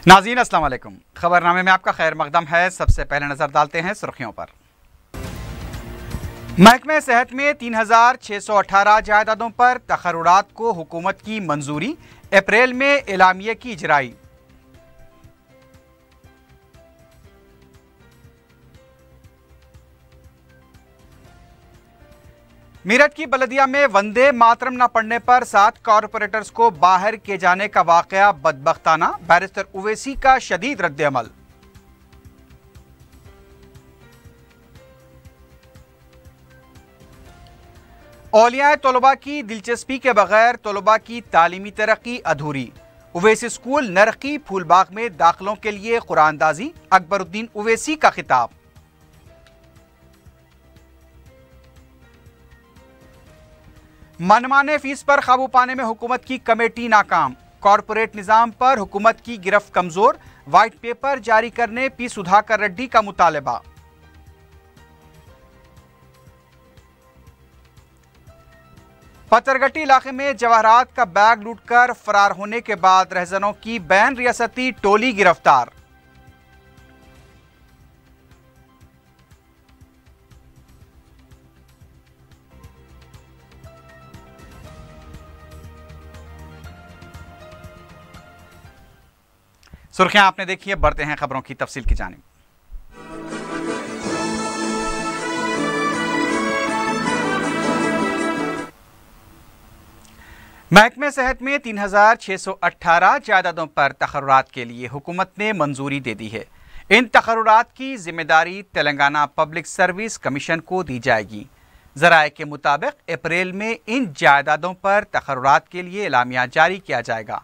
नाज़रीन अस्सलाम वालेकुम। खबरनामे में आपका खैर मकदम है। सबसे पहले नजर डालते हैं सुर्खियों पर। महकमे सेहत में 3618 जायदादों पर तखर्रुरात को हुकूमत की मंजूरी, अप्रैल में एलामिया की इजराई। मेरठ की बलदिया में वंदे मातरम न पढ़ने पर 7 कॉरपोरेटर्स को बाहर किए जाने का वाकया बदबख्ताना, बैरिस्टर उवैसी का शदीद रद्द-ए-अमल। औलियाए तलबा की दिलचस्पी के बगैर तलबा की तालीमी तरक्की अधूरी, उवैसी स्कूल नरकी फूलबाग में दाखिलों के लिए कुरानदाजी, अकबरुद्दीन उवैसी का खिताब। मनमाने फीस पर काबू पाने में हुकूमत की कमेटी नाकाम, कॉरपोरेट निजाम पर हुकूमत की गिरफ्त कमजोर, व्हाइट पेपर जारी करने पी सुधाकर रेड्डी का मुतालबा। पत्थरगट्टी इलाके में जवाहरात का बैग लूटकर फरार होने के बाद रहजनों की बैन रियासती टोली गिरफ्तार। सुर्खियां आपने देखी है, बढ़ते हैं खबरों की तफसील की जानिब। महकमे सेहत में 3618 जायदादों पर तखर्रुरात के लिए हुकूमत ने मंजूरी दे दी है। इन तखर्रुरात की जिम्मेदारी तेलंगाना पब्लिक सर्विस कमीशन को दी जाएगी। ज़राए के मुताबिक अप्रैल में इन जायदादों पर तखर्रुरात के लिए एलामिया जारी किया जाएगा।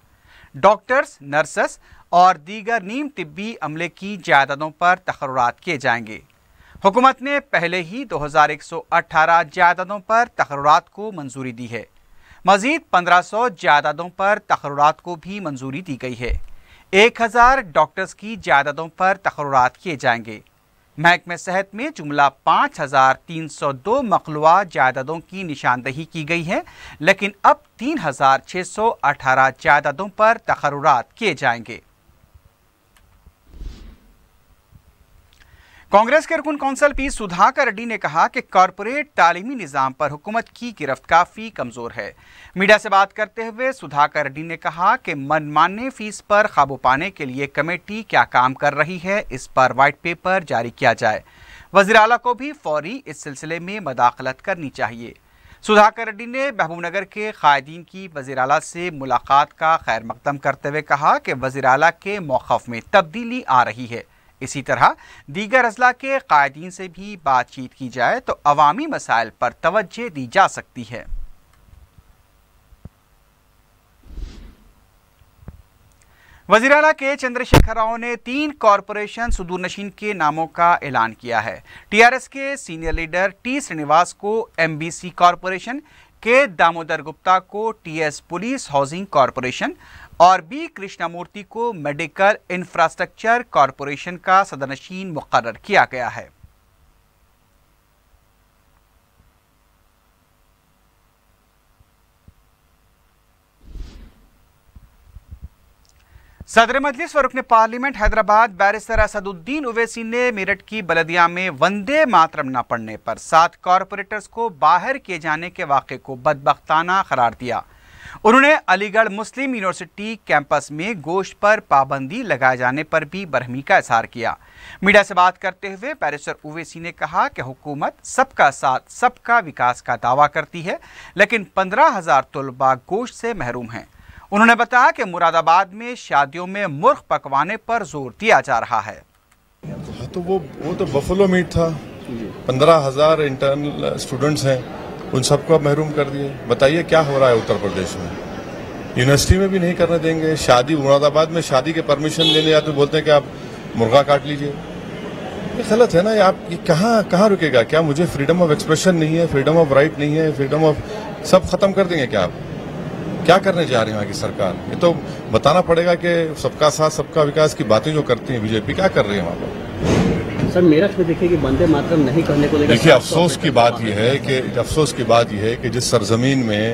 डॉक्टर्स, नर्सेस और दीगर नीम तिब्बी अमले की जायदादों पर तखर्रुरात किए जाएंगे। हुकूमत ने पहले ही 2118 जायदादों पर तखर्रुरात को मंजूरी दी है। मजीद 1500 जायदादों पर तखर्रुरात को भी मंजूरी दी गई है। 1000 डॉक्टर्स की जायदादों पर तखर्रुरात किए जाएंगे। महकमे सेहत में जुमला 5302 मखलूआ जायदादों की निशानदही की गई है, लेकिन अब 3618 जायदादों पर तखर्रुरात किए जाएंगे। कांग्रेस के रुकन कौंसल पी सुधाकर रेड्डी ने कहा कि कॉरपोरेट तालीमी निज़ाम पर हुकूमत की गिरफ्त काफ़ी कमज़ोर है। मीडिया से बात करते हुए सुधाकर रेड्डी ने कहा कि मनमाने फीस पर काबू पाने के लिए कमेटी क्या काम कर रही है, इस पर वाइट पेपर जारी किया जाए। वज़ीर आला को भी फौरी इस सिलसिले में मदाखलत करनी चाहिए। सुधाकर रेड्डी ने महबूबनगर के कायदीन की वज़ीर आला से मुलाकात का खैर मकदम करते हुए कहा कि वज़ीर आला के मौक़िफ़ में तब्दीली आ रही है। इसी तरह दीगर अजला के कायदीन से भी बातचीत की जाए तो अवामी मसाइल पर तवज्जो दी जा सकती है। वज़ीर आला के चंद्रशेखर राव ने 3 कॉरपोरेशन सुदूरनशीन के नामों का ऐलान किया है। टीआरएस के सीनियर लीडर टी श्रीनिवास को एमबीसी कॉरपोरेशन, के दामोदर गुप्ता को टीएस पुलिस हाउसिंग कॉरपोरेशन और बी कृष्णामूर्ति को मेडिकल इंफ्रास्ट्रक्चर कॉरपोरेशन का सदरनशीन मुकर्रर किया गया है। सदर मजलिस व रुकन पार्लियामेंट हैदराबाद बैरिस्टर असदुद्दीन उवैसी ने मेरठ की बलदिया में वंदे मातरम न पढ़ने पर 7 कॉरपोरेटर्स को बाहर किए जाने के वाक़े को बदबख्ताना करार दिया। उन्होंने अलीगढ़ मुस्लिम यूनिवर्सिटी कैंपस में गोश्त पर पाबंदी लगाए जाने पर भी बरहमी का इजहार किया। मीडिया से बात करते हुए बैरिस्टर उवैसी ने कहा कि हुकूमत सबका साथ सबका विकास का दावा करती है, लेकिन 15,000 तलबा गोश्त से महरूम हैं। उन्होंने बताया कि मुरादाबाद में शादियों में मुर्ग पकवाने पर जोर दिया जा रहा है। तो वो तो बफलो मीट था। 15,000 इंटर्नल स्टूडेंट्स हैं, उन सबको अब महरूम कर दिए। बताइए क्या हो रहा है उत्तर प्रदेश में। यूनिवर्सिटी में भी नहीं करने देंगे। शादी मुरादाबाद में शादी के परमिशन लेने जाते बोलते हैं कि आप मुर्गा काट लीजिए। ये गलत है ना। ये आप ये कहाँ रुकेगा? क्या मुझे फ्रीडम ऑफ एक्सप्रेशन नहीं है, फ्रीडम ऑफ राइट नहीं है, फ्रीडम ऑफ सब खत्म कर देंगे क्या आप? क्या करने जा रही है वहाँ की सरकार? ये तो बताना पड़ेगा कि सबका साथ सबका विकास की बातें जो करती है बीजेपी, क्या कर रही है वहाँ पर। सर मेरठ में देखिए कि वंदे मातरम नहीं करने को लेकर देखिए अफसोस की बात यह है कि जिस सरजमीन में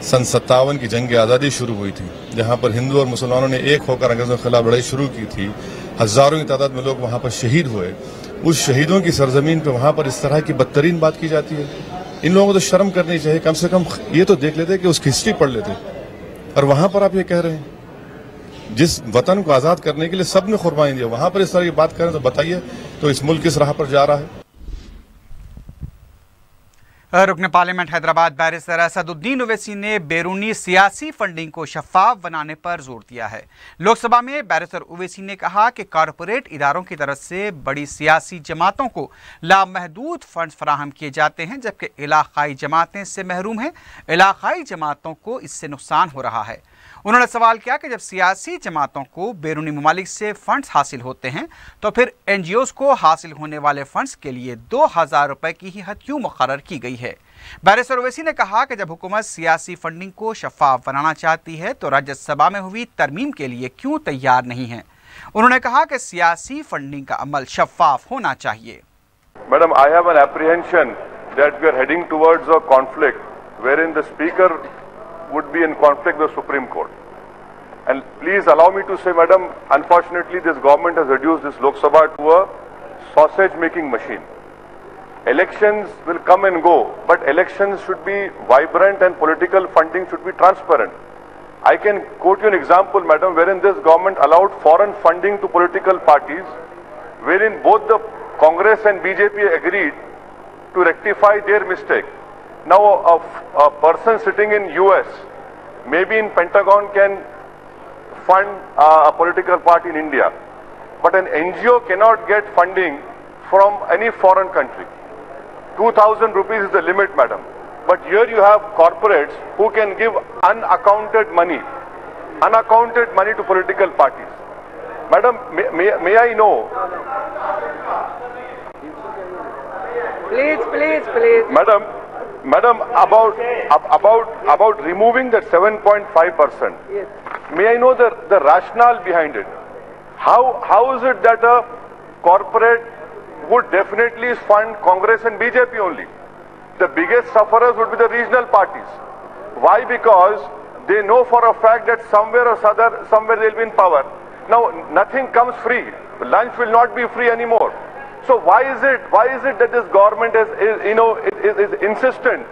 सन 57 की जंग आज़ादी शुरू हुई थी, जहाँ पर हिंदू और मुसलमानों ने एक होकर अंग्रेजों के खिलाफ लड़ाई शुरू की थी, हजारों की तादाद में लोग वहाँ पर शहीद हुए, उस शहीदों की सरजमीन पर वहाँ पर इस तरह की बदतरीन बात की जाती है। इन लोगों को तो शर्म करनी चाहिए, कम से कम ये तो देख लेते कि उसकी हिस्ट्री पढ़ लेते। और वहाँ पर आप ये कह रहे हैं जिस वतन को आज़ाद करने के लिए सब ने कुर्बानी दी, वहाँ पर इस तरह की बात करें तो बताइए तो इस मुल्क किस राह पर जा रहा है। रुकन पार्लियामेंट हैदराबाद बैरिस्टर असदुद्दीन ओवैसी ने बैरूनी सियासी फंडिंग को शफाफ बनाने पर जोर दिया है। लोकसभा में बैरिस्टर ओवैसी ने कहा कि कॉरपोरेट इदारों की तरफ से बड़ी सियासी जमातों को लामहदूद फंड फराहम किए जाते हैं, जबकि इलाकाई जमातें इससे महरूम हैं। इलाकाई जमातों को इससे नुकसान हो रहा है। उन्होंने सवाल किया कि जब सियासी जमातों को बैरूनी ममालिक से फंड्स हासिल होते हैं तो फिर NGOs को हासिल होने वाले फंड्स के लिए 2000 रुपए की ही हद क्यों मुकर्रर की गई है। बैरिस्टर ओवैसी ने कहा कि जब हुकूमत सियासी फंडिंग को शफाफ बनाना चाहती है तो राज्यसभा में हुई तरमीम के लिए क्यों तैयार नहीं है। उन्होंने कहा कि सियासी फंडिंग का अमल शफाफ होना चाहिए। Madam, I have an apprehension that we are heading towards a conflict wherein the speaker would be in conflict with the Supreme Court. And please allow me to say, Madam, unfortunately this government has reduced this Lok Sabha to a sausage making machine. Elections will come and go, but elections should be vibrant and political funding should be transparent. I can quote you an example, Madam, wherein this government allowed foreign funding to political parties, wherein both the Congress and BJP agreed to rectify their mistake. Now a person sitting in US, maybe in Pentagon, can fund a political party in India, but an NGO cannot get funding from any foreign country. 2000 rupees is the limit, Madam. But here you have corporates who can give unaccounted money to political parties. Madam, may I know? Please. Madam, about removing that 7.5%. Yes. May I know the rationale behind it? How is it that a corporate would definitely fund Congress and BJP only? The biggest sufferers would be the regional parties. Why? Because they know for a fact that somewhere they'll be in power. Now nothing comes free. Lunch will not be free anymore. So why is it that this government is insistent,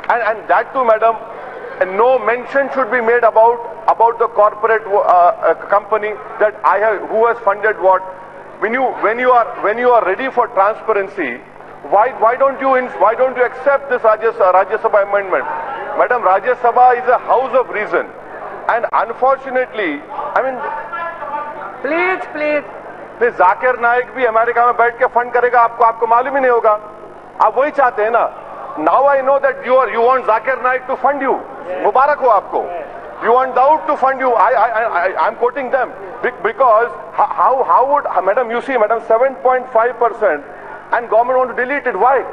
and that too, Madam, and no mention should be made about the corporate company that who has funded what. When you are ready for transparency, why don't you accept this Rajya Sabha amendment? Madam, Rajya Sabha is a house of reason, and unfortunately, I mean, Please. Zakir Naik भी America में बैठ के fund करेगा, आपको मालूम ही नहीं होगा। आप वही चाहते हैं ना। Now I know that you want Zakir Naik to fund you. मुबारक हो आपको। You want Dawood to fund you. I'm quoting them because how would, Madam, you see, Madam, 7.5%, and government want to delete it. Why?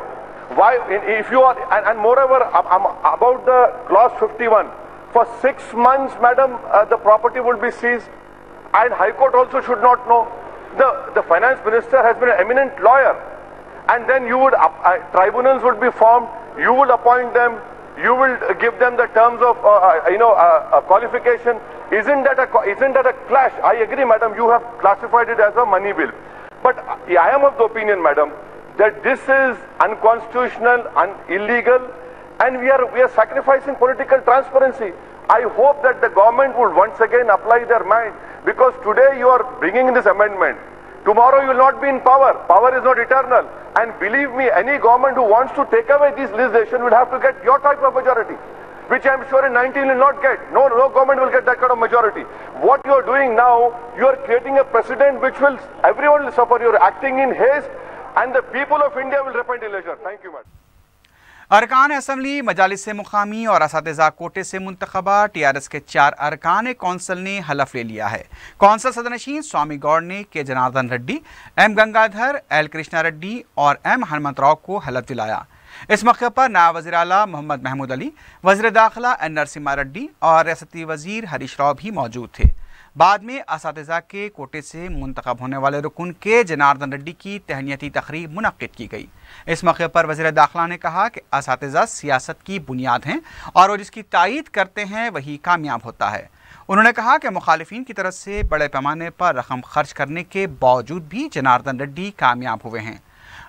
If you are, and moreover, about the clause 51, for 6 months, Madam, the property will be seized, and High Court also should not know. The finance minister has been an eminent lawyer, and then you would tribunals would be formed. You will appoint them. You will give them the terms of qualification. Isn't that a clash? I agree, Madam. You have classified it as a money bill, but I am of the opinion, Madam, that this is unconstitutional and illegal, and we are sacrificing political transparency. I hope that the government will once again apply their mind, because today you are bringing this amendment. Tomorrow you will not be in power. Power is not eternal. And believe me, any government who wants to take away this legislation will have to get your type of majority, which I am sure in 19 will not get. No government will get that kind of majority. What you are doing now, you are creating a precedent which everyone will suffer. You are acting in haste, and the people of India will repent in leisure. Thank you, madam. अरकान assembly मजालिस मुकामी और असातिज़ा कोटे से मुंतखबा TRS के 4 अरकान council ने हलफ ले लिया है। कौंसल सदनशीन स्वामी गौड़ ने के जनार्दन रेड्डी, M गंगाधर, L कृष्णा रेड्डी और M हनुमंतराव को हलफ दिलाया। इस मौके पर नायब वज़ीर आला मोहम्मद महमूद अली, वज़ीर दाखिला N नरसिम्हा रेड्डी और रियासती वज़ीर हरीश राव भी मौजूद थे। بعد میں اساتذہ کے کوٹے سے منتخب ہونے والے رکن کے جناردن ریڈی کی تہنیتی تقریب منعقد کی گئی۔ اس موقع پر وزیر داخلہ نے کہا کہ اساتذہ سیاست کی بنیاد ہیں اور وہ جس کی تائید کرتے ہیں وہی کامیاب ہوتا ہے۔ انہوں نے کہا کہ مخالفین کی طرف سے بڑے پیمانے پر رقم خرچ کرنے کے باوجود بھی جناردن ریڈی کامیاب ہوئے ہیں۔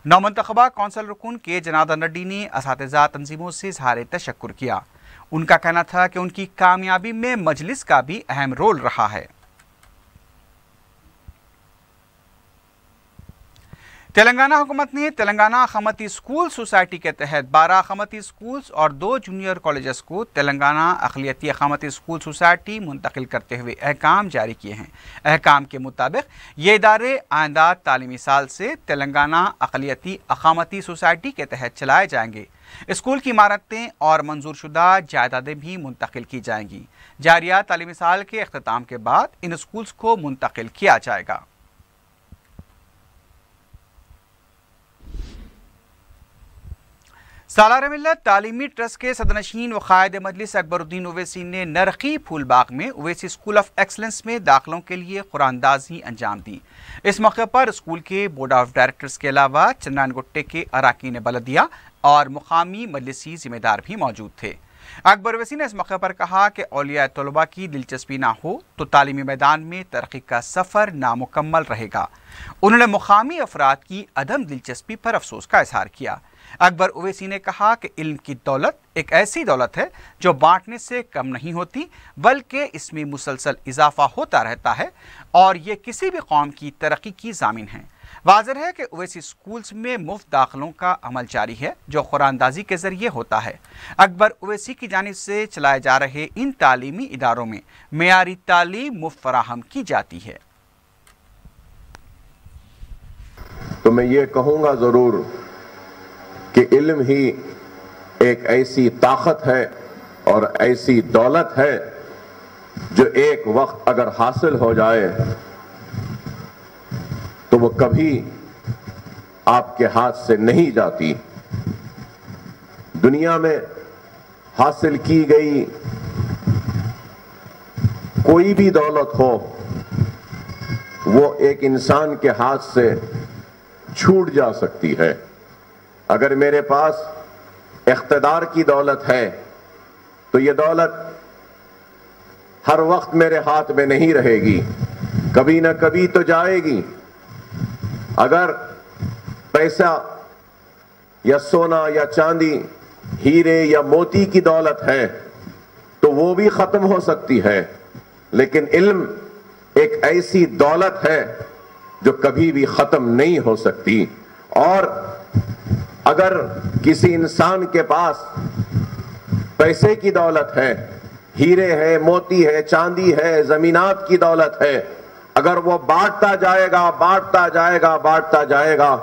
نومنتخبہ کونسل رکن کے جناردن ریڈی نے اساتذہ تنظیموں سے اظہار تشکر کیا۔ ان کا کہنا تھا کہ ان کی کامیابی میں مجلس کا بھی اہم رول رہا ہے۔ تلنگانہ حکومت نے تلنگانہ اقامتی اسکول سوسائٹی کے تحت 12 اقامتی اسکولز اور 2 جونیئر کالجز کو تلنگانہ اقلیتی اقامتی اسکول سوسائٹی منتقل کرتے ہوئے احکام جاری کیے ہیں۔ احکام کے مطابق یہ ادارے آئندہ تعلیمی سال سے تلنگانہ اقلیتی اقامتی سوسائٹی کے تحت چلائے جائیں گے۔ اسکول کی عمارتیں اور منظور شدہ جائیدادیں بھی منتقل کی جائیں گی۔ جاریہ تعلیمی سال کے اختتام کے بعد ان اسکولز کو منتقل کیا جائے گا۔ سالار ملت تعلیمی ٹرسٹ کے صدرنشین و قائد مجلس اکبر الدین اویسی نے نرخی پھول باغ میں اویسی اسکول آف ایکسلنس میں داخلوں کے لیے قرآن اندازی انجام دی۔ اس موقع پر اسکول کے بورڈ آف ڈائریکٹرز کے علاوہ چندران گٹے کے اراکین بلدیہ اور مقامی مجلسی ذمہ دار بھی موجود تھے۔ اکبر اویسی نے اس موقع پر کہا کہ اولیاء طلباء کی دلچسپی نہ ہو تو تعلیمی میدان میں ترقی کا سفر نامکمل رہے گا۔ انہوں نے مقامی افراد کی عدم دلچسپی پر افسوس کا اظہار کیا۔ اکبر اویسی نے کہا کہ علم کی دولت ایک ایسی دولت ہے جو بانٹنے سے کم نہیں ہوتی بلکہ اس میں مسلسل اضافہ ہوتا رہتا ہے اور یہ کسی بھی قوم کی ترقی کی ضامن ہے۔ واضح ہے کہ اویسی اسکولز میں مفت داخلوں کا عمل جاری ہے جو قرآن اندازی کے ذریعے ہوتا ہے۔ اکبر اویسی کی جانب سے چلائے جا رہے ان تعلیمی اداروں میں معیاری تعلیم مفت فراہم کی جاتی ہے۔ تو میں یہ کہوں گا ضرور کہ علم ہی ایک ایسی طاقت ہے اور ایسی دولت ہے جو ایک وقت اگر حاصل ہو جائے تو وہ کبھی آپ کے ہاتھ سے نہیں جاتی۔ دنیا میں حاصل کی گئی کوئی بھی دولت ہو وہ ایک انسان کے ہاتھ سے چھوٹ جا سکتی ہے۔ اگر میرے پاس اقتدار کی دولت ہے تو یہ دولت ہر وقت میرے ہاتھ میں نہیں رہے گی، کبھی نہ کبھی تو جائے گی۔ اگر پیسہ یا سونا یا چاندی، ہیرے یا موتی کی دولت ہے تو وہ بھی ختم ہو سکتی ہے، لیکن علم ایک ایسی دولت ہے جو کبھی بھی ختم نہیں ہو سکتی۔ اور اگر کسی انسان کے پاس پیسے کی دولت ہے، ہیرے ہے، موتی ہے، چاندی ہے، زمینات کی دولت ہے، اگر وہ بانٹتا جائے گا بانٹتا جائے گا بانٹتا جائے گا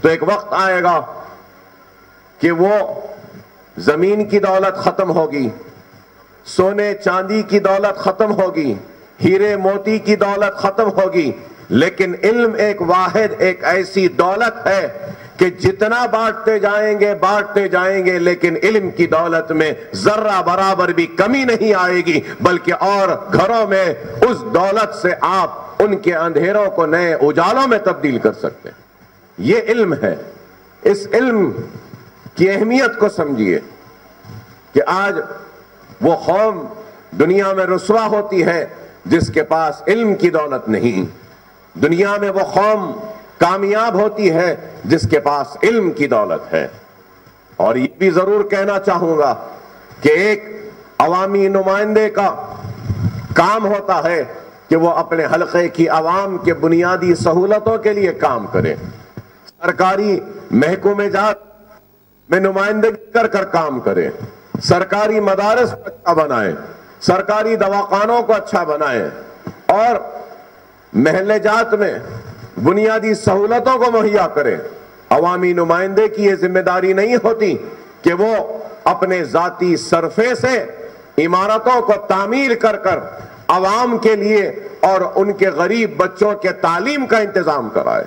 تو ایک وقت آئے گا کہ وہ زمین کی دولت ختم ہوگی، سونے چاندی کی دولت ختم ہوگی، ہیرے موتی کی دولت ختم ہوگی، لیکن علم ایک واحد ایک ایسی دولت ہے کہ جتنا بانٹتے جائیں گے لیکن علم کی دولت میں ذرہ برابر بھی کمی نہیں آئے گی، بلکہ اور گھروں میں اس دولت سے آپ ان کے اندھیروں کو نئے اجالوں میں تبدیل کر سکتے ہیں۔ یہ علم ہے۔ اس علم کی اہمیت کو سمجھیے کہ آج وہ قوم دنیا میں رسوا ہوتی ہے جس کے پاس علم کی دولت نہیں، دنیا میں وہ قوم کامیاب ہوتی ہے جس کے پاس علم کی دولت ہے۔ اور یہ بھی ضرور کہنا چاہوں گا کہ ایک عوامی نمائندے کا کام ہوتا ہے کہ وہ اپنے حلقے کی عوام کے بنیادی سہولتوں کے لیے کام کرے، سرکاری محکمہ جات میں نمائندگی کر کام کرے، سرکاری مدارس کو اچھا بنائے، سرکاری دواخانوں کو اچھا بنائے اور محلے جات میں بنیادی سہولتوں کو مہیا کرے۔ عوامی نمائندے کی یہ ذمہ داری نہیں ہوتی کہ وہ اپنے ذاتی صرفے سے عمارتوں کو تعمیر کر عوام کے لیے اور ان کے غریب بچوں کے تعلیم کا انتظام کرائے۔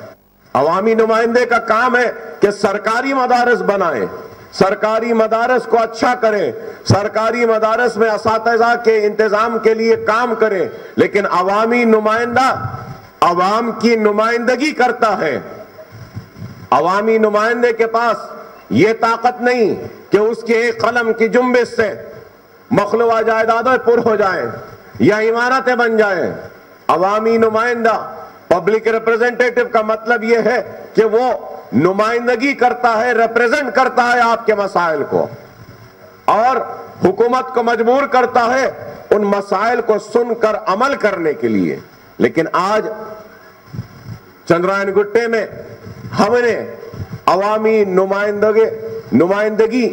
عوامی نمائندے کا کام ہے کہ سرکاری مدارس بنائے، सरकारी मदारस को अच्छा करें, सरकारी मदारस में असातिज़ा के इंतजाम के लिए काम करें, लेकिन अवामी नुमाइंदा अवाम की नुमाइंदगी करता है। अवामी नुमाइंदे के पास ये ताकत नहीं कि उसके एक कलम की जुम्बिश से मखलूआ जायदादें पुर हो जाएं या इमारतें बन जाएं। अवामी नुमाइंदा, पब्लिक रिप्रेजेंटेटिव का मतलब यह है कि वो नुमाइंदगी करता है, रिप्रेजेंट करता है आपके मसाइल को, और हुकूमत को मजबूर करता है उन मसाइल को सुनकर अमल करने के लिए। लेकिन आज चंद्रायन गुट्टे में हमने अवामी नुमाइंदगी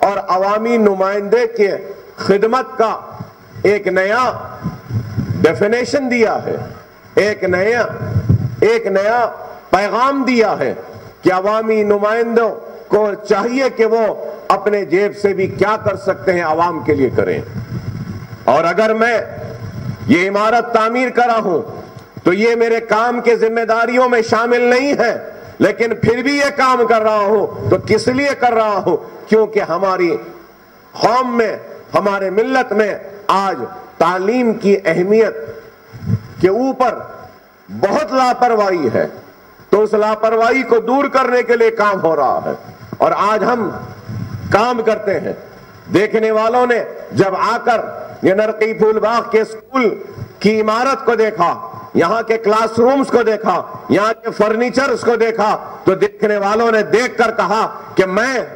और अवामी नुमाइंदे के खिदमत का एक नया डेफिनेशन दिया है, एक नया पैगाम दिया है कि अवामी नुमाइंदों को चाहिए कि वो अपने जेब से भी क्या कर सकते हैं अवाम के लिए करें। और अगर मैं ये इमारत तामीर करा हूं तो ये मेरे काम के जिम्मेदारियों में शामिल नहीं है, लेकिन फिर भी ये काम कर रहा हूं तो किस लिए कर रहा हूं? क्योंकि हमारी कौम में, हमारे मिल्लत में आज तालीम की अहमियत के ऊपर बहुत लापरवाही है, तो उस लापरवाही को दूर करने के लिए काम हो रहा है। और आज हम काम करते हैं। देखने वालों ने जब आकर ये नरकी फूलबाग के स्कूल की इमारत को देखा, यहाँ के क्लासरूम्स को देखा, यहाँ के फर्नीचर्स को देखा, तो देखने वालों ने देखकर कहा कि मैं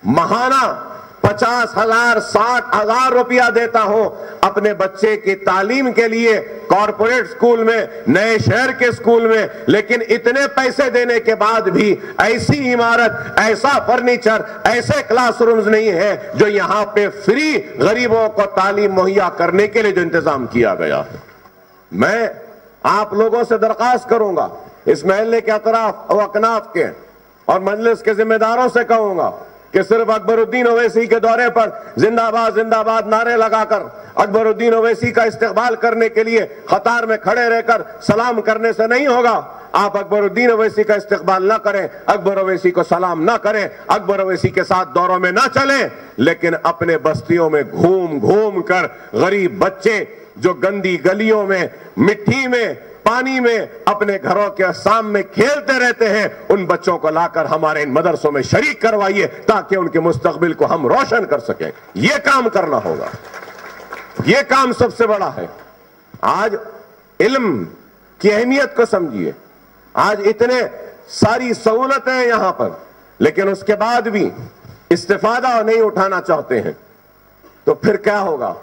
महाना 50,000 60,000 रुपया देता हूं अपने बच्चे की तालीम के लिए कॉर्पोरेट स्कूल में, नए शहर के स्कूल में, लेकिन इतने पैसे देने के बाद भी ऐसी इमारत, ऐसा फर्नीचर, ऐसे क्लासरूम्स नहीं है जो यहां पे फ्री गरीबों को तालीम मुहैया करने के लिए जो इंतजाम किया गया है। मैं आप लोगों से दरख्वास्त करूंगा, इस महल्ले के अतराफ और अकनाफ के और मजलिस के जिम्मेदारों से कहूंगा कि सिर्फ अकबरुद्दीन ओवैसी के दौरे पर जिंदाबाद जिंदाबाद नारे लगाकर अकबरुद्दीन ओवैसी का इस्तकबाल करने के लिए कतार में खड़े रहकर सलाम करने से नहीं होगा। आप अकबरुद्दीन ओवैसी का इस्तकबाल ना करें, अकबर ओवैसी को सलाम ना करें, अकबर ओवैसी के साथ दौरों में ना चलें, लेकिन अपने बस्तियों में घूम घूम कर गरीब बच्चे जो गंदी गलियों में, मिट्टी में, पानी में अपने घरों के सामने खेलते रहते हैं, उन बच्चों को लाकर हमारे इन मदरसों में शरीक करवाइए ताकि उनके मुस्तकबिल को हम रोशन कर सकें। यह काम करना होगा, यह काम सबसे बड़ा है। आज इल्म की अहमियत को समझिए। आज इतने सारी सहूलतें हैं यहां पर, लेकिन उसके बाद भी इस्तिफादा नहीं उठाना चाहते हैं, तो फिर क्या होगा?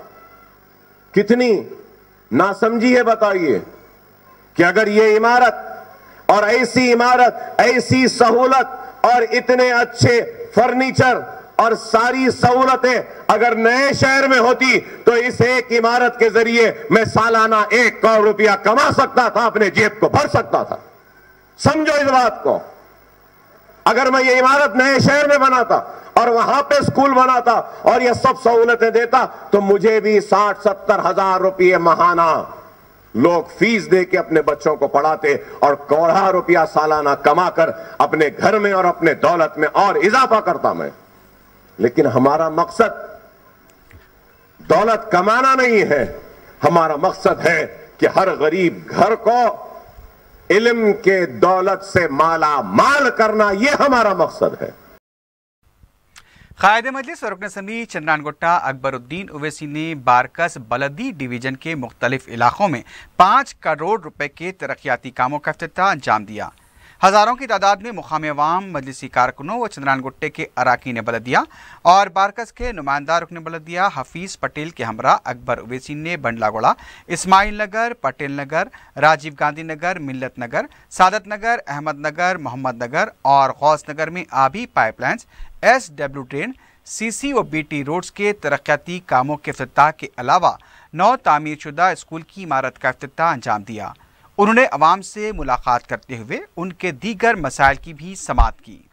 कितनी नासमझी है बताइए कि अगर ये इमारत और ऐसी इमारत, ऐसी सहूलत और इतने अच्छे फर्नीचर और सारी सहूलतें अगर नए शहर में होती तो इस एक इमारत के जरिए मैं सालाना 1 करोड़ रुपया कमा सकता था, अपने जेब को भर सकता था। समझो इस बात को। अगर मैं ये इमारत नए शहर में बनाता और वहां पे स्कूल बनाता और ये सब सहूलतें देता तो मुझे भी 60-70 हजार रुपये महाना लोग फीस दे के अपने बच्चों को पढ़ाते और करोड़ों रुपया सालाना कमाकर अपने घर में और अपने दौलत में और इजाफा करता मैं। लेकिन हमारा मकसद दौलत कमाना नहीं है, हमारा मकसद है कि हर गरीब घर को इल्म के दौलत से माला माल करना, यह हमारा मकसद है। कायदे मजलिस और रुकन असम्बली चंद्रायन गुट्टा अकबरुद्दीन ओवैसी ने बारकस बलदी डिवीजन के मुख्तलिफ इलाकों में 5 करोड़ रुपए के तरक्याती कामों का इफ्तिताह अंजाम दिया। हज़ारों की तादाद में मुकामी अवाम, मजलिसी कारकुनों व चंद्रायन गुट्टे के अराकीन बलदिया और बारकस के नुमाइंदा रुकन बलदिया हफीज़ पटेल के हमरा अकबर ओवैसी ने बंडलागोड़ा, इस्माइल नगर, पटेल नगर, राजीव गांधी नगर, मिल्लत नगर, सादत नगर, अहमद नगर, मोहम्मद नगर और गौस नगर में आबी पाइपलाइंस, SW ट्रेन, CC व BT रोड्स के तरक्याती कामों के इफ्तिताह के अलावा 9 तामीरशुदा स्कूल की इमारत का इफ्तिताह अंजाम दिया। उन्होंने अवाम से मुलाकात करते हुए उनके दीगर मसाइल की भी समाअत की।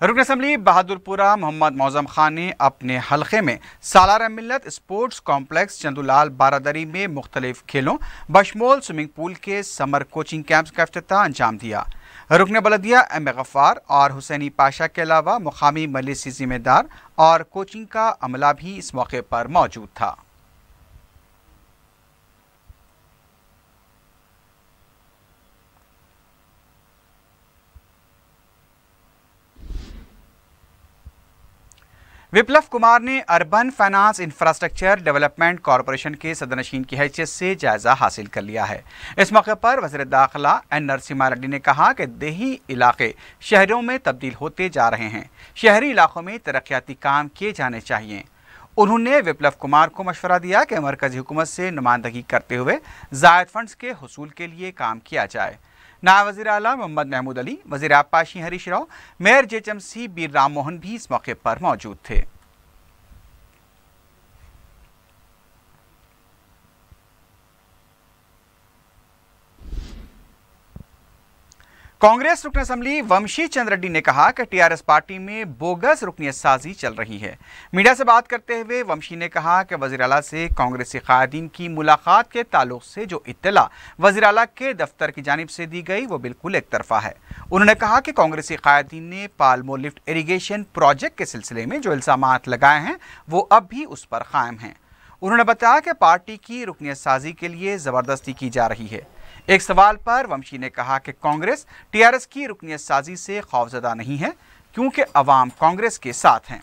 रुकन असम्बली बहादुरपुरा मोहम्मद मौजम खान ने अपने हलके में सालारा मिल्लत स्पोर्ट्स कॉम्प्लेक्स चंदूलाल बारादरी में मुख्तलिफ खेलों बशमोल स्विमिंग पूल के समर कोचिंग कैंप्स का इफ्तिताह अंजाम दिया। रुकन बलदिया एम गफ्फार और हुसैनी पाशा के अलावा मुकामी मजलिसी जिम्मेदार और कोचिंग का अमला भी इस मौके पर मौजूद था। विप्लव कुमार ने urban finance infrastructure development corporation के सदनशीन की हैसियत से जायजा हासिल कर लिया है। इस मौके पर वज़ीर दाखिला एन नरसिम्हा रेड्डी ने कहा कि देही इलाके शहरों में तब्दील होते जा रहे हैं, शहरी इलाकों में तरक्याती काम किए जाने चाहिए। उन्होंने विप्लव कुमार को मशवरा दिया कि मरकजी हुकूमत से नुमाइंदगी करते हुए ज़ायद फंड्स के हुसूल के लिए काम किया जाए। नायब वज़ीर आला मोहम्मद महमूद अली, वज़ीर आबपाशी हरीश राव, मेयर JHMC बीर राम मोहन भी इस मौके पर मौजूद थे। कांग्रेस रुकन असम्बली वंशी चंद रेड्डी ने कहा कि TRS पार्टी में बोगस रुकनियत साजी चल रही है। मीडिया से बात करते हुए वंशी ने कहा कि वज़ीर आला से कांग्रेसी कायदीन की मुलाकात के ताल्लुक से जो इत्तला वज़ीर आला के दफ्तर की जानिब से दी गई वो बिल्कुल एक तरफा है। उन्होंने कहा कि कांग्रेसी कायदीन ने पालमो लिफ्ट इरीगेशन प्रोजेक्ट के सिलसिले में जो इल्ज़ामात लगाए हैं वो अब भी उस पर कायम हैं। उन्होंने बताया कि पार्टी की रुकनियत साजी के लिए ज़बरदस्ती की जा रही है। एक सवाल पर वंशी ने कहा कि कांग्रेस TRS की रुकनियत साजी से खौफजदा नहीं है क्योंकि अवाम कांग्रेस के साथ हैं।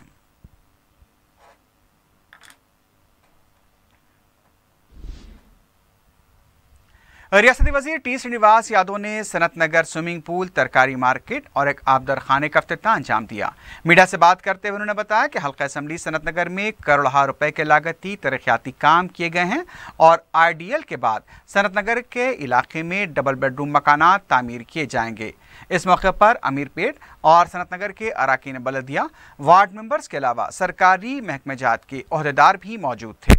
रियासती वजीर T श्रीनिवास यादव ने सनत नगर स्विमिंग पूल, तरकारी मार्केट और एक आबदर खाने का इफ्तिताह अंजाम दिया। मीडिया से बात करते हुए उन्होंने बताया कि हल्का असम्बली सनत नगर में करोड़ों रुपए के लागती तरक्याती काम किए गए हैं और IDL के बाद सनत नगर के इलाके में डबल बेडरूम मकानात तामीर किए जाएंगे। इस मौके पर अमीरपेट और सनत नगर के अराकीन बलदिया, वार्ड मेंबर्स के अलावा सरकारी महकमे जात के ओहदेदार भी मौजूद थे।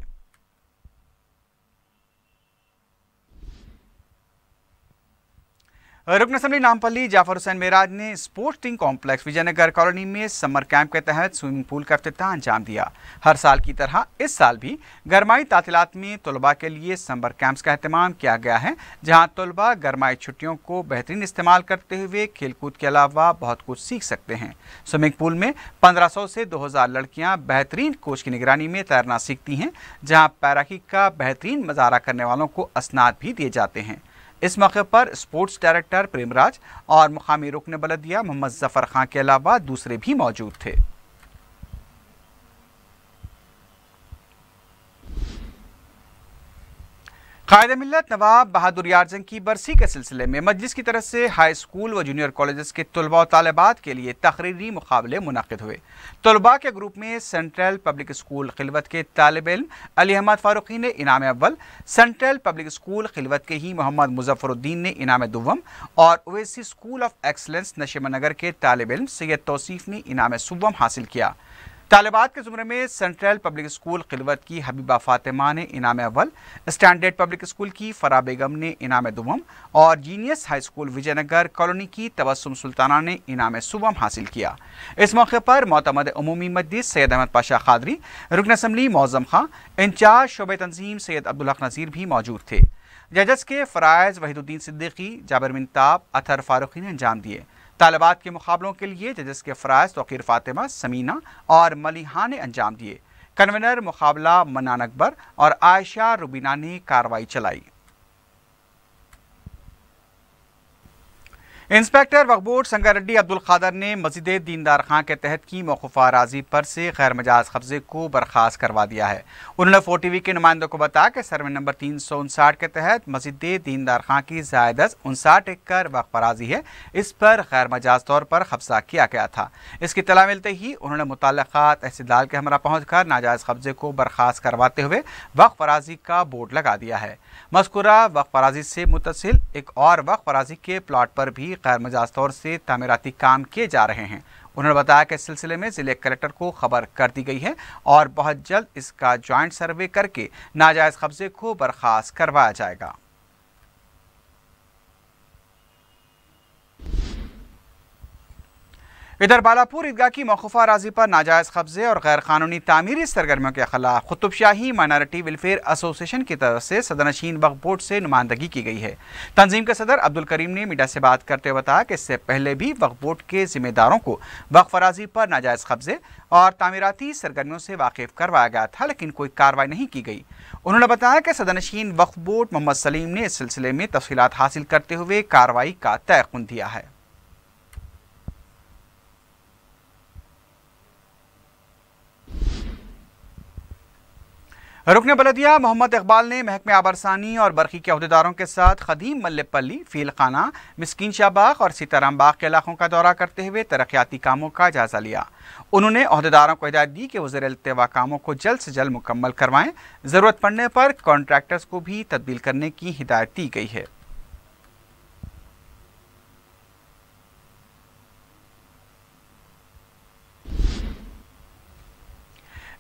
रुकन असम्बली नामपल्ली जाफर हुसैन मेराज ने स्पोर्टिंग कॉम्प्लेक्स विजयनगर कॉलोनी में समर कैंप के तहत स्विमिंग पूल का इफ्तिताह अंजाम दिया। हर साल की तरह इस साल भी गरमाई तातीलात में तलबा के लिए समर कैंप्स का एहतमाम किया गया है, जहां तलबा गरमाई छुट्टियों को बेहतरीन इस्तेमाल करते हुए खेलकूद के अलावा बहुत कुछ सीख सकते हैं। स्विमिंग पूल में 1500 से 2000 लड़कियां बेहतरीन कोच की निगरानी में तैरना सीखती हैं, जहाँ पैराकी का बेहतरीन मजारा करने वालों को असनाद भी दिए जाते हैं। इस मौके पर स्पोर्ट्स डायरेक्टर प्रेमराज और मुकामी रुकन बलदिया मोहम्मद जफर खान के अलावा दूसरे भी मौजूद थे। कायद मिल्लत नवाब बहादुर यार जंग की बरसी के सिलसिले में मजलिस की तरफ से हाई स्कूल व जूनियर कॉलेजेस के तलबा और तालिबात के लिए तकरीरी मुकाबले मुनक़िद हुए। तलबा के ग्रुप में सेंट्रल पब्लिक स्कूल खिलवत के तालिब इल्म अली अहमद फारूकी ने इनाम अव्वल, सेंट्रल पब्लिक स्कूल खिलवत के ही मोहम्मद मुजफ्फरुद्दीन ने इनाम दुव्वम और ओवैसी स्कूल ऑफ एक्सलेंस नशीमनगर के तालिब इल्म सैयद तौसीफ ने इनाम सुव्वम हासिल किया। तालिबात के ज़ुमरे में सेंट्रल पब्लिक स्कूल खिलवत की हबीबा फातिमा ने इनाम अव्वल, स्टैंडर्ड पब्लिक स्कूल की फरा बेगम ने इनाम दुव्वम और Genius High School Vijaynagar colony की तबस्सुम सुल्ताना ने इनाम सुव्वम हासिल किया। इस मौके पर मोतमद उमूमी मजलिस सैयद अहमद पाशा खादरी, रुकन असम्बली मौजम खां, इंचार्ज शोबे तंजीम सैयद अब्दुल हक नज़ीर भी मौजूद थे। जजेस के फ़राइज़ वहीदुद्दीन सिद्दीकी, जाबिर मिंताब, अतहर फारूकी ने अंजाम दिए। तालिबात के मुकाबलों के लिए जजेस के फ़राइज़ तौक़ीर फ़ातिमा, समीना और मलिहा ने अंजाम दिए। कन्वेनर मुकाबला मन्नान अकबर और आयशा रुबीना ने कार्रवाई चलाई। इंस्पेक्टर वक्फ संगारेड्डी अब्दुल खादर ने मस्जिद दीनदार खां के तहत की मौकूफ़ा अराज़ी पर से गैर मजाज कब्जे को बर्खास्त करवा दिया है। उन्होंने 4TV के नुमाइंदों को बताया कि सर्वे नंबर 359 के तहत मस्जिद दीनदार खां की ज़ायदस 59 एकड़ वक्फ अराज़ी है, इस पर गैर मजाज तौर पर कब्जा किया गया था। इसकी इत्तला मिलते ही उन्होंने मुतल्लक़ा तहसीलदार के हमरा पहुँच कर नाजायज़ कब्जे को बर्खास्त करवाते हुए वक्फ अराज़ी का बोर्ड लगा दिया है। मज़कूरा वक्फ अराज़ी से मुत्तसिल एक और वक्फ अराज़ी के प्लाट पर भी गैर मजाज तौर से तामीराती काम किए जा रहे हैं। उन्होंने बताया कि इस सिलसिले में जिले कलेक्टर को खबर कर दी गई है और बहुत जल्द इसका ज्वाइंट सर्वे करके नाजायज कब्जे को बर्खास्त करवाया जाएगा। इधर बालापुर ईदगाह की मौकूफा अराजी पर नाजायज़ कब्जे और गैर कानूनी तामीरी सरगर्मियों के खिलाफ कुतुब शाही माइनॉरिटी वेलफेयर एसोसिएशन की तरफ से सदरनशीन वक्फ बोर्ड से नुमाइंदगी की गई है। तंजीम के सदर अब्दुल करीम ने मीडिया से बात करते हुए बताया कि इससे पहले भी वक्फ बोर्ड के जिम्मेदारों को वक्फ अराजी पर नाजायज़ कब्जे और तामीराती सरगर्मियों से वाकिफ करवाया गया था, लेकिन कोई कार्रवाई नहीं की गई। उन्होंने बताया कि सदरनशीन वक्फ बोर्ड मोहम्मद सलीम ने इस सिलसिले में तफसीलात हासिल करते हुए कार्रवाई का तयक़ुन दिया है। रुकन बलदिया मोहम्मद इकबाल ने महकमे आबरसानी और बरखी के अहदेदारों के साथ खदीम मल्लेपल्ली, फीलखाना, मिस्कीन शाह बाग और सीताराम बाग के इलाकों का दौरा करते हुए तरक्याती कामों का जायजा लिया। उन्होंने अहदेदारों को हिदायत दी कि वो ज़ेर-ए-इल्तिवा कामों को जल्द से जल्द मुकम्मल करवाएं। ज़रूरत पड़ने पर कॉन्ट्रैक्टर्स को भी तब्दील करने की हिदायत दी गई है।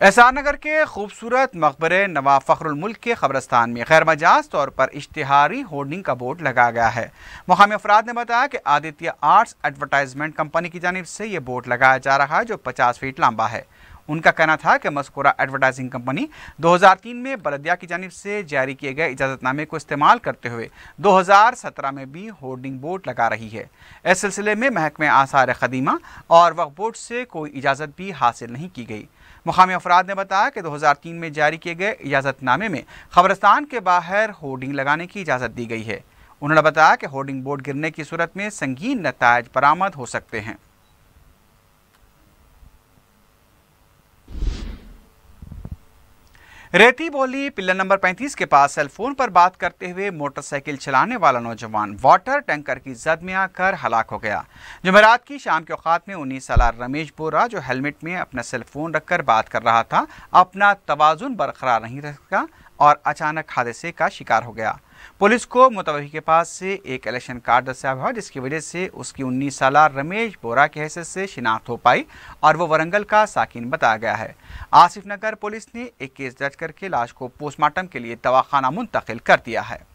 एहसान नगर के खूबसूरत मकबरे नवाब फखरुल मुल्क के कब्रस्तान में गैर मजाज तौर पर इश्तिहारी होर्डिंग का बोर्ड लगाया गया है। मुकामी अफराद ने बताया कि आदित्य आर्ट्स एडवर्टाइजमेंट कंपनी की जानिब से ये बोर्ड लगाया जा रहा है, जो 50 फीट लंबा है। उनका कहना था कि मज़कूरा एडवर्टाइजिंग कंपनी 2003 में बलदिया की जानिब से जारी किए गए इजाज़तनामे को इस्तेमाल करते हुए 2017 में भी होर्डिंग बोर्ड लगा रही है। इस सिलसिले में महकमे आसार क़दीमा और वक्फ बोर्ड से कोई इजाज़त भी हासिल नहीं की गई। मुकामी अफराद ने बताया कि 2003 में जारी किए गए इजाज़तनामे में कब्रस्तान के बाहर होर्डिंग लगाने की इजाज़त दी गई है। उन्होंने बताया कि होर्डिंग बोर्ड गिरने की सूरत में संगीन नतायज बरामद हो सकते हैं। रेती बोली पिल्लर नंबर 35 के पास सेल फोन पर बात करते हुए मोटरसाइकिल चलाने वाला नौजवान वाटर टैंकर की जद में आकर हलाक हो गया। जुमेरात की शाम के औकात में 19 साला रमेश बोरा, जो हेलमेट में अपना सेल फोन रखकर बात कर रहा था, अपना तवाजुन बरकरार नहीं रख सका और अचानक हादसे का शिकार हो गया। पुलिस को मुतवही के पास से एक इलेक्शन कार्ड दस्तियाब हुआ, जिसकी वजह से उसकी 19 साला रमेश बोरा की हैसियत से शिनाख्त हो पाई और वो वरंगल का साकिन बताया गया है। आसिफ नगर पुलिस ने एक केस दर्ज करके लाश को पोस्टमार्टम के लिए दवाखाना मुंतकिल कर दिया है।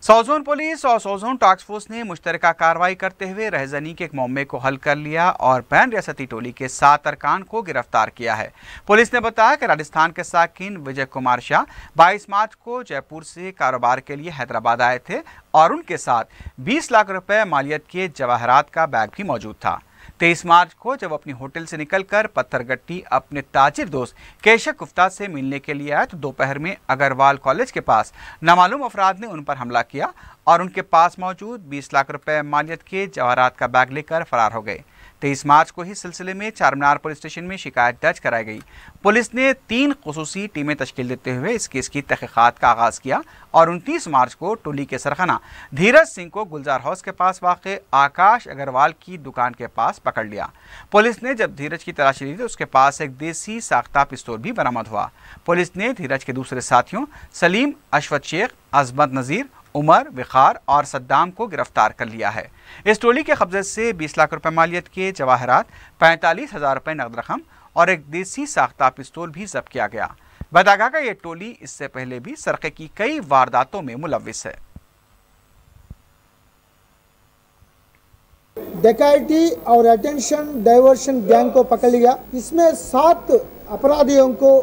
सौजोन पुलिस और सौजोन टास्क फोर्स ने मुश्तरका कार्रवाई करते हुए रहजनी के एक मामले को हल कर लिया और बैन रियासती टोली के 7 अरकान को गिरफ्तार किया है। पुलिस ने बताया कि राजस्थान के साकिन विजय कुमार शाह 22 मार्च को जयपुर से कारोबार के लिए हैदराबाद आए थे और उनके साथ 20 लाख रुपए मालियत के जवाहरात का बैग भी मौजूद था। 23 मार्च को जब अपनी होटल से निकलकर पत्थरगट्टी अपने ताजिर दोस्त केशक गुफ्ता से मिलने के लिए आए तो दोपहर में अग्रवाल कॉलेज के पास नामालूम अफराद ने उन पर हमला किया और उनके पास मौजूद 20 लाख रुपए मालियत के जवाहरात का बैग लेकर फरार हो गए। 23 मार्च को ही सिलसिले में चारमीनार पुलिस स्टेशन में शिकायत दर्ज कराई गई। पुलिस ने 3 खुसूसी टीमें तश्कील देते हुए इस केस की तहकीकात का आगाज़ किया और 29 मार्च को टोली के सरखना धीरज सिंह को गुलजार हाउस के पास वाक़े आकाश अग्रवाल की दुकान के पास पकड़ लिया। पुलिस ने जब धीरज की तलाशी ली तो उसके पास एक देसी साख्ता पिस्तौल भी बरामद हुआ। पुलिस ने धीरज के दूसरे साथियों सलीम, अशफत शेख, अजमत नज़ीर, उमर, विखार और सद्दाम को गिरफ्तार कर लिया है। इस टोली के कब्जे से 20 लाख रुपए मालियत के जवाहरात, 45,000 रुपए नकद रकम और एक देसी साख्ता पिस्तौल भी जब्त किया गया। बताया कि यह टोली इससे पहले भी सरक़े की कई वारदातों में मुलव्विस है। डकैती और अटेंशन डाइवर्शन गैंग को पकड़ लिया। इसमें 7 अपराधियों को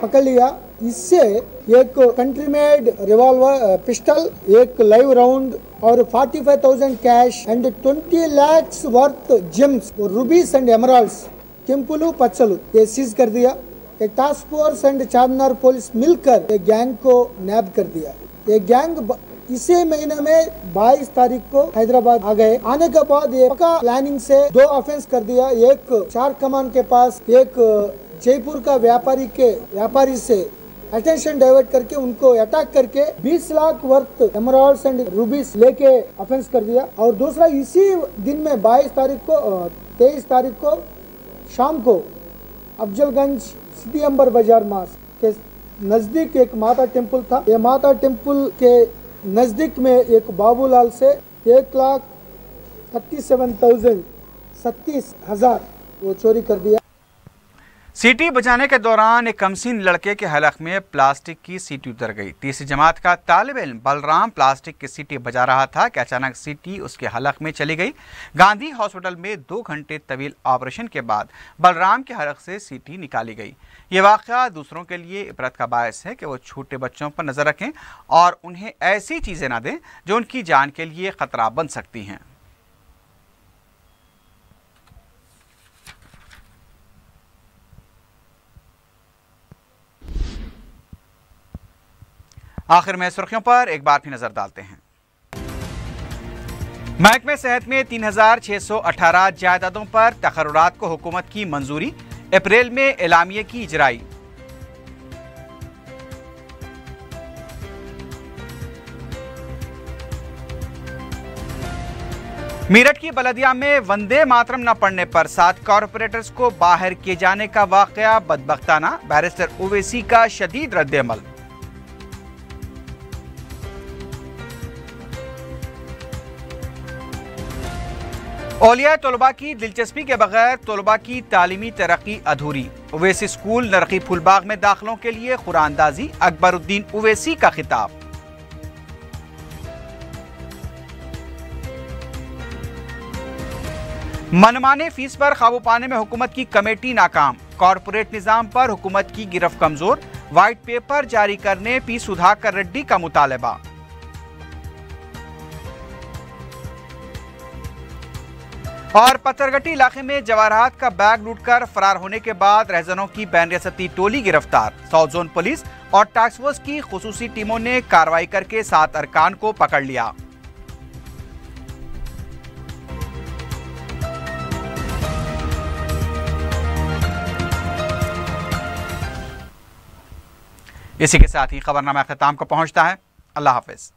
पकड़ लिया। इससे एक कंट्री मेड रिवॉल्वर पिस्टल, एक लाइव राउंड और 45,000 cash and 20 lakhs worth gems, rubies and emeralds, केंपुलू पच्चलू ये सीज कर दिया। एक task force and Charminar police मिलकर एक गैंग को नैब कर दिया। ये गैंग इसी महीने में 22 तारीख को हैदराबाद आ गए। आने के बाद ये पक्का प्लानिंग से 2 ऑफेंस कर दिया। एक 4 कमान के पास, एक जयपुर का व्यापारी से अटेंशन डाइवर्ट करके उनको अटैक करके 20 लाख वर्थ एमराल्ड्स एंड रूबीज लेके ऑफेंस कर दिया। और दूसरा इसी दिन में 23 तारीख को शाम को अफजलगंज सिटी अंबर बाजार मास के नजदीक एक माता टेम्पल था। ये माता टेम्पल के नजदीक में एक बाबूलाल से 1,37,000 वो चोरी कर दिया। सीटी बजाने के दौरान एक कमसीन लड़के के हलक में प्लास्टिक की सीटी उतर गई। तीसरी जमात का तालिब इल्म बलराम प्लास्टिक की सीटी बजा रहा था कि अचानक सीटी उसके हलक में चली गई। गांधी हॉस्पिटल में 2 घंटे तवील ऑपरेशन के बाद बलराम के हलक से सीटी निकाली गई। ये वाक़या दूसरों के लिए इबरत का बायस है कि वो छोटे बच्चों पर नज़र रखें और उन्हें ऐसी चीज़ें ना दें जो उनकी जान के लिए ख़तरा बन सकती हैं। आखिर में सुर्खियों पर एक बार फिर नजर डालते हैं। महकमे सेहत में 3618 जायदादों पर तकर्रुरात को हुकूमत की मंजूरी। अप्रैल में एलामिये की इजराई। मेरठ की बलदिया में वंदे मातरम न पढ़ने पर 7 कॉरपोरेटर्स को बाहर किए जाने का वाकया बदबख्ताना। बैरिस्टर ओवैसी का शदीद रद्द-ए-अमल। औलिया तलबा की दिलचस्पी के बगैर तलबा की तालीमी तरक्की अधूरी। ओवैसी स्कूल नरकी फुलबाग में दाखिलों के लिए कुरानदाजी। अकबरुद्दीन ओवैसी का खिताब। मनमाने फीस पर काबू पाने में हुकूमत की कमेटी नाकाम। कॉरपोरेट निजाम पर हुकूमत की गिरफ्त कमजोर। व्हाइट पेपर जारी करने पी सुधाकर रेड्डी का मुतालबा। और पत्थरगट्टी इलाके में जवाहरात का बैग लूटकर फरार होने के बाद रहजनों की बैन-रियासती टोली गिरफ्तार। साउथ जोन पुलिस और टास्क फोर्स की खुसूसी टीमों ने कार्रवाई करके 7 अरकान को पकड़ लिया। इसी के साथ ही खबरनामा ख्ताम को पहुंचता है। अल्लाह हाफिज।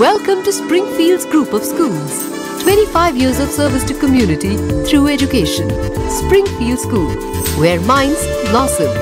Welcome to Springfields Group of Schools. 25 years of service to community through education. Springfield School, where minds blossom.